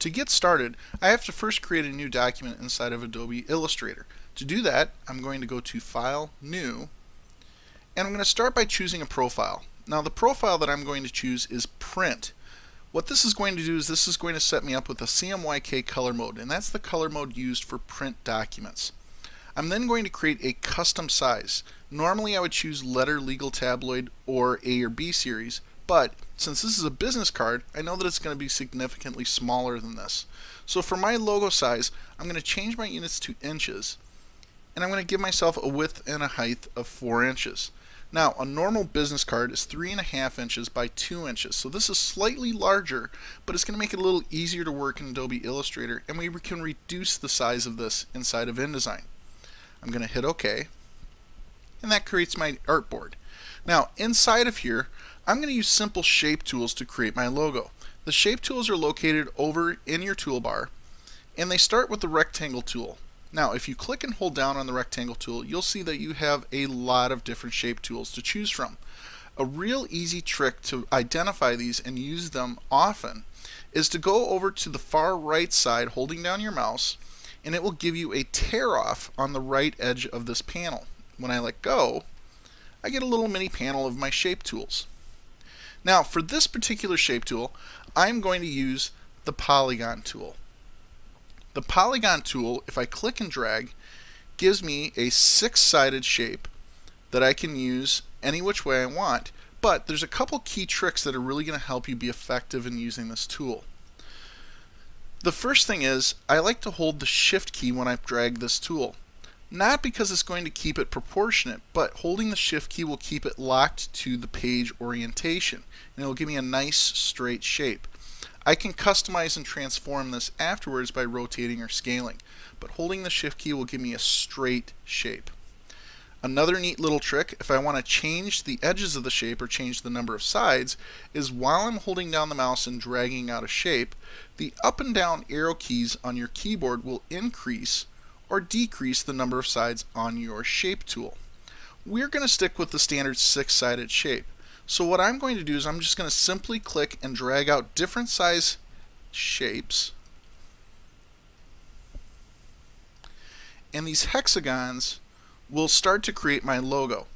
To get started, I have to first create a new document inside of Adobe Illustrator. To do that, I'm going to go to File, New, and I'm going to start by choosing a profile. Now the profile that I'm going to choose is Print. What this is going to do is this is going to set me up with a CMYK color mode, and that's the color mode used for print documents. I'm then going to create a custom size. Normally I would choose letter, legal, tabloid, or A or B series, but since this is a business card, I know that it's going to be significantly smaller than this. So for my logo size, I'm going to change my units to inches, and I'm going to give myself a width and a height of 4 inches. Now, a normal business card is 3.5 inches by 2 inches, so this is slightly larger, but it's going to make it a little easier to work in Adobe Illustrator, and we can reduce the size of this inside of InDesign. I'm going to hit OK, and that creates my artboard. Now, inside of here, I'm going to use simple shape tools to create my logo. The shape tools are located over in your toolbar, and they start with the rectangle tool. Now, if you click and hold down on the rectangle tool, you'll see that you have a lot of different shape tools to choose from. A real easy trick to identify these and use them often is to go over to the far right side holding down your mouse, and it will give you a tear off on the right edge of this panel. When I let go, I get a little mini panel of my shape tools. Now for this particular shape tool, I'm going to use the polygon tool. The polygon tool, if I click and drag, gives me a 6-sided shape that I can use any which way I want, but there's a couple key tricks that are really going to help you be effective in using this tool. The first thing is, I like to hold the Shift key when I drag this tool. Not because it's going to keep it proportionate, but holding the Shift key will keep it locked to the page orientation, and it will give me a nice straight shape. I can customize and transform this afterwards by rotating or scaling, but holding the Shift key will give me a straight shape. Another neat little trick, if I want to change the edges of the shape or change the number of sides, is while I'm holding down the mouse and dragging out a shape, the up and down arrow keys on your keyboard will increase or decrease the number of sides on your shape tool. We're going to stick with the standard 6-sided shape. So what I'm going to do is I'm just going to simply click and drag out different size shapes, and these hexagons will start to create my logo.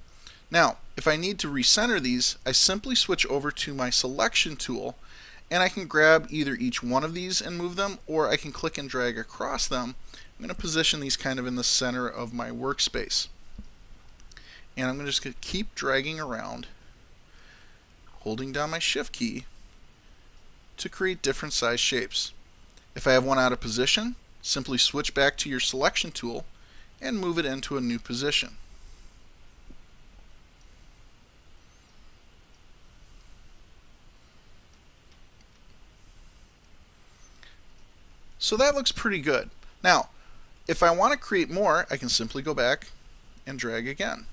Now if I need to recenter these, I simply switch over to my selection tool, and I can grab either each one of these and move them, or I can click and drag across them. I'm going to position these kind of in the center of my workspace, and I'm just going to keep dragging around, holding down my Shift key to create different size shapes. If I have one out of position, simply switch back to your selection tool and move it into a new position. So that looks pretty good. Now, if I want to create more, I can simply go back and drag again.